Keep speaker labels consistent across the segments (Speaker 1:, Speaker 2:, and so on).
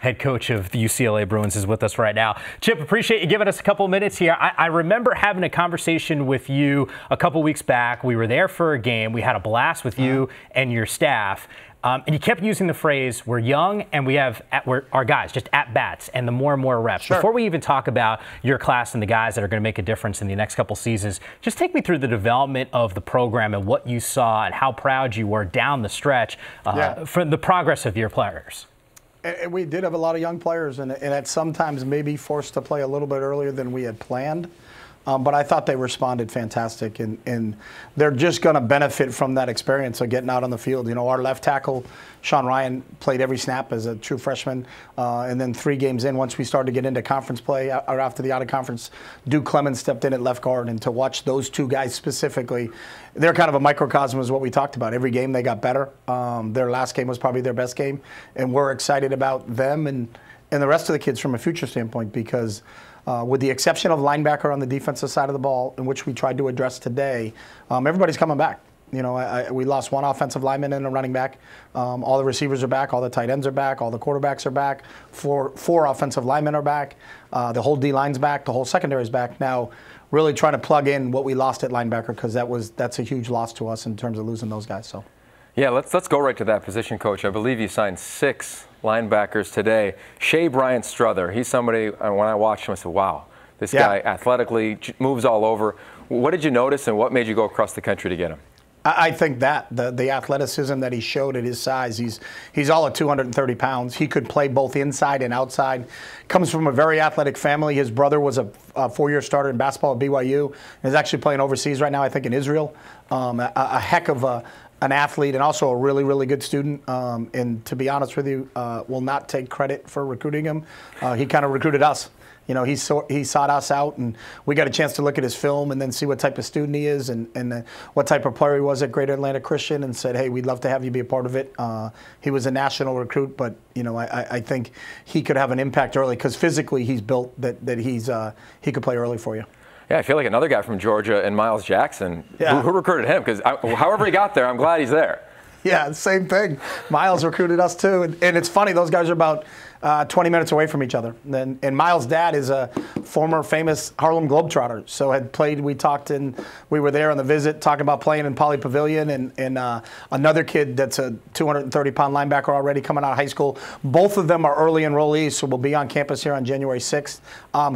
Speaker 1: head coach of the UCLA Bruins, is with us right now. Chip, appreciate you giving us a couple minutes here. I remember having a conversation with you a couple weeks back. We were there for a game. We had a blast with you and your staff. And you kept using the phrase, we're young and we're our guys just at bats and the more and more reps. Sure. Before we even talk about your class and the guys that are going to make a difference in the next couple seasons, just take me through the development of the program and what you saw and how proud you were down the stretch for the progress of your players.
Speaker 2: And we did have a lot of young players, and at sometimes maybe forced to play a little bit earlier than we had planned. But I thought they responded fantastic, and they're just going to benefit from that experience of getting out on the field. You know, our left tackle, Sean Ryan, played every snap as a true freshman, and then 3 games in, once we started to get into conference play, or after the out-of-conference, Duke Clemens stepped in at left guard, and to watch those 2 guys specifically, they're kind of a microcosm is what we talked about. Every game they got better. Their last game was probably their best game, and we're excited about them and the rest of the kids from a future standpoint because with the exception of linebacker on the defensive side of the ball, in which we tried to address today, everybody's coming back. You know, we lost 1 offensive lineman and a running back. All the receivers are back. All the tight ends are back. All the quarterbacks are back. 4 offensive linemen are back. The whole D-line's back. The whole secondary is back. Now, really trying to plug in what we lost at linebacker because that's a huge loss to us in terms of losing those guys. So,
Speaker 3: yeah, let's go right to that position, Coach. I believe you signed 6 linebackers today. Shea Bryant Strother, he's somebody, when I watched him, I said, wow, this guy athletically moves all over. What did you notice and what made you go across the country to get him?
Speaker 2: I think that the athleticism that he showed at his size, he's all at 230 pounds. He could play both inside and outside. Comes from a very athletic family. His brother was a 4-year starter in basketball at BYU. He's actually playing overseas right now, I think in Israel. A heck of an athlete and also a really, really good student. And to be honest with you, will not take credit for recruiting him. He kind of recruited us. You know, he sought us out, and we got a chance to look at his film and then see what type of student he is and what type of player he was at Greater Atlanta Christian, and said, hey, we'd love to have you be a part of it. He was a national recruit, but, you know, I think he could have an impact early because physically he's built that he could play early for you.
Speaker 3: Yeah, I feel like another guy from Georgia and Miles Jackson. Who recruited him? Because however he got there, I'm glad he's there.
Speaker 2: Yeah, same thing. Miles recruited us too. And it's funny, those guys are about 20 minutes away from each other. And Miles' dad is a former famous Harlem Globetrotter. So had played, we talked, and we were there on the visit talking about playing in Poly Pavilion. And another kid that's a 230-pound linebacker already coming out of high school. Both of them are early enrollees, so we'll be on campus here on January 6th.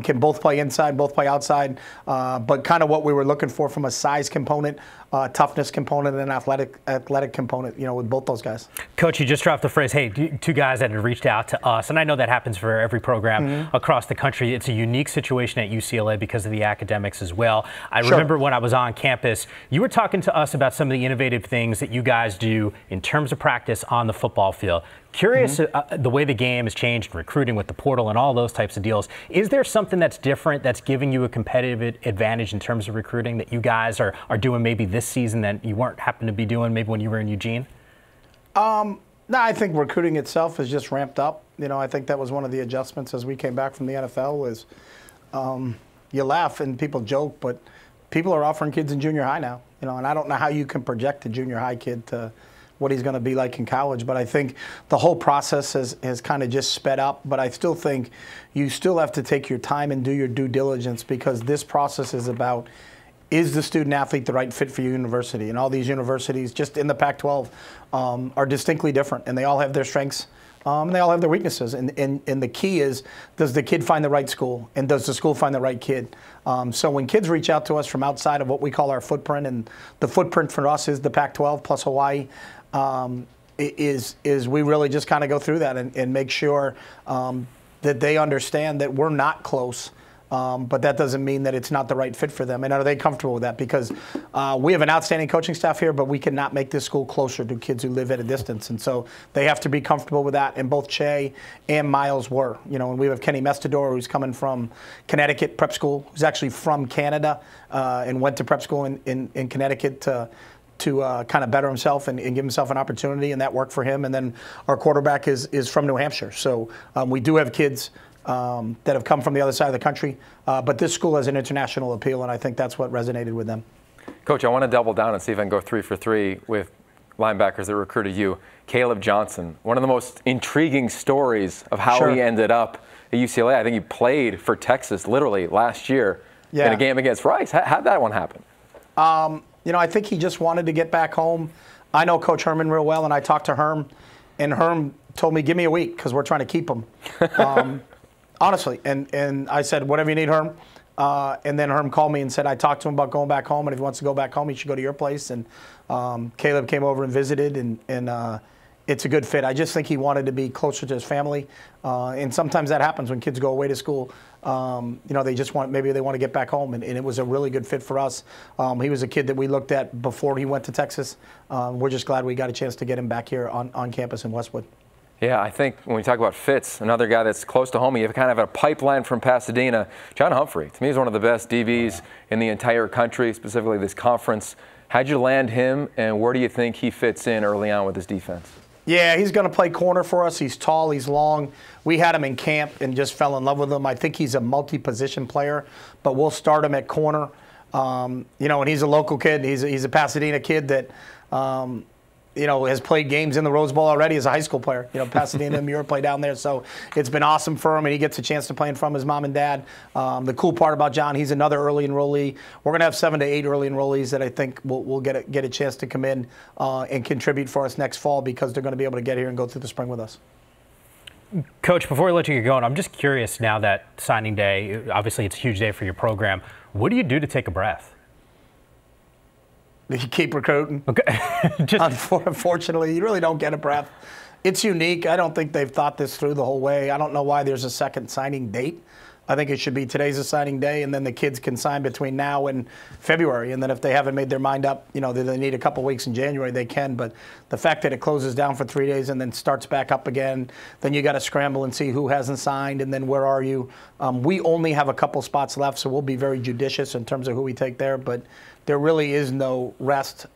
Speaker 2: Can both play inside, both play outside. But kind of what we were looking for from a size component, toughness component, and athletic component, you know, with both those guys.
Speaker 1: Coach, you just dropped the phrase, hey, 2 guys that had reached out to us. And I know that happens for every program across the country. It's a unique situation at UCLA because of the academics as well. I remember when I was on campus, you were talking to us about some of the innovative things that you guys do in terms of practice on the football field. Curious the way the game has changed, recruiting with the portal and all those types of deals. Is there something that's different that's giving you a competitive advantage in terms of recruiting that you guys are doing maybe this season that you weren't happen to be doing maybe when you were in Eugene?
Speaker 2: No, I think recruiting itself has just ramped up. You know, I think that was one of the adjustments as we came back from the NFL was you laugh and people joke, but people are offering kids in junior high now. You know, and I don't know how you can project a junior high kid to what he's going to be like in college, but I think the whole process has kind of just sped up. But I still think you still have to take your time and do your due diligence because this process is about, is the student athlete the right fit for your university? And all these universities just in the Pac-12 are distinctly different, and they all have their strengths and they all have their weaknesses. And the key is, does the kid find the right school, and does the school find the right kid? So when kids reach out to us from outside of what we call our footprint, and the footprint for us is the Pac-12 plus Hawaii, is we really just kind of go through that and make sure that they understand that we're not close. But that doesn't mean that it's not the right fit for them. And are they comfortable with that? Because we have an outstanding coaching staff here, but we cannot make this school closer to kids who live at a distance. And so they have to be comfortable with that. And both Shea and Miles were. You know, and we have Kenny Mestador, who's coming from Connecticut Prep School, who's actually from Canada and went to prep school in Connecticut to kind of better himself and give himself an opportunity, and that worked for him. And then our quarterback is from New Hampshire. So we do have kids that have come from the other side of the country. But this school has an international appeal, and I think that's what resonated with them.
Speaker 3: Coach, I want to double down and see if I can go 3 for 3 with linebackers that recruited you, Caleb Johnson. One of the most intriguing stories of how he ended up at UCLA. I think he played for Texas literally last year in a game against Rice. How'd that one happen?
Speaker 2: I think he just wanted to get back home. I know Coach Herman real well, and I talked to Herm, and Herm told me, give me a week because we're trying to keep him. Honestly. And I said, whatever you need, Herm. And then Herm called me and said, I talked to him about going back home, and if he wants to go back home, he should go to your place. And Caleb came over and visited, and it's a good fit. I just think he wanted to be closer to his family. And sometimes that happens when kids go away to school. They just maybe they want to get back home, and it was a really good fit for us. He was a kid that we looked at before he went to Texas. We're just glad we got a chance to get him back here on campus in Westwood.
Speaker 3: Yeah, I think when we talk about fits, another guy that's close to home, you have kind of a pipeline from Pasadena. John Humphrey, to me, is one of the best DBs in the entire country, specifically this conference. How'd you land him, and where do you think he fits in early on with his defense?
Speaker 2: Yeah, he's going to play corner for us. He's tall, he's long. We had him in camp and just fell in love with him. I think he's a multi-position player, but we'll start him at corner. And he's a local kid. He's a Pasadena kid that, has played games in the Rose Bowl already as a high school player. Pasadena and Muir play down there, so it's been awesome for him, and he gets a chance to play in front of his mom and dad. The cool part about John, he's another early enrollee. We're going to have 7 to 8 early enrollees that I think will get a chance to come in and contribute for us next fall because they're going to be able to get here and go through the spring with us.
Speaker 1: Coach, before we let you get going, I'm just curious now that signing day, obviously it's a huge day for your program. What do you do to take a breath?
Speaker 2: You keep recruiting.
Speaker 1: Okay.
Speaker 2: Unfortunately, you really don't get a breath. It's unique. I don't think they've thought this through the whole way. I don't know why there's a second signing date. I think it should be today's a signing day, and then the kids can sign between now and February. And then if they haven't made their mind up, that they need a couple weeks in January, they can. But the fact that it closes down for 3 days and then starts back up again, then you got to scramble and see who hasn't signed, and then where are you? We only have a couple spots left, so we'll be very judicious in terms of who we take there. But there really is no rest.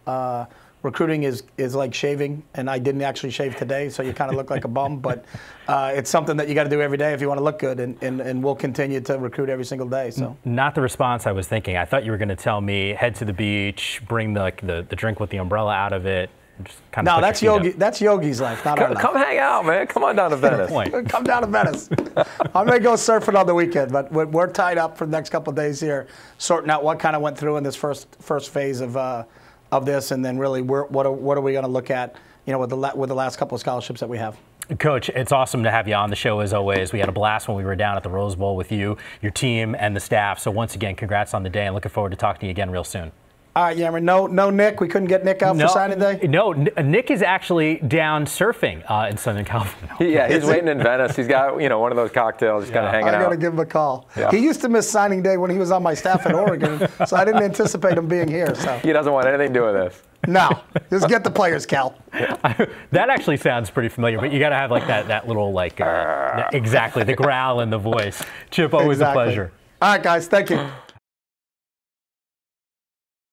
Speaker 2: Recruiting is like shaving, and I didn't actually shave today, so you kind of look like a bum. But it's something that you got to do every day if you want to look good, and we'll continue to recruit every single day. So
Speaker 1: not the response I was thinking. I thought you were going to tell me head to the beach, bring the drink with the umbrella out of it. Just kind of
Speaker 2: no, that's Yogi. That's Yogi's life, not our life.
Speaker 3: Come hang out, man. Come on down to Venice.
Speaker 2: Come down to Venice. I may go surfing on the weekend, but we're tied up for the next couple of days here, sorting out what kind of went through in this first phase of this, and then really what are we going to look at, with the last couple of scholarships that we have.
Speaker 1: Coach, it's awesome to have you on the show as always. We had a blast when we were down at the Rose Bowl with you, your team, and the staff. So once again, congrats on the day, and looking forward to talking to you again real soon.
Speaker 2: All right, Yammer. No, Nick. We couldn't get Nick out for signing day?
Speaker 1: No, Nick is actually down surfing in Southern California.
Speaker 3: Yeah, he's waiting in Venice. He's got, one of those cocktails, just kind of hanging out.
Speaker 2: I got to give him a call. Yeah. He used to miss signing day when he was on my staff in Oregon, so I didn't anticipate him being here. So
Speaker 3: he doesn't want anything to do with this.
Speaker 2: No, just get the players, Cal.
Speaker 1: That actually sounds pretty familiar, but you got to have like that little exactly, the growl in the voice. Chip, always a pleasure.
Speaker 2: All right, guys, thank you.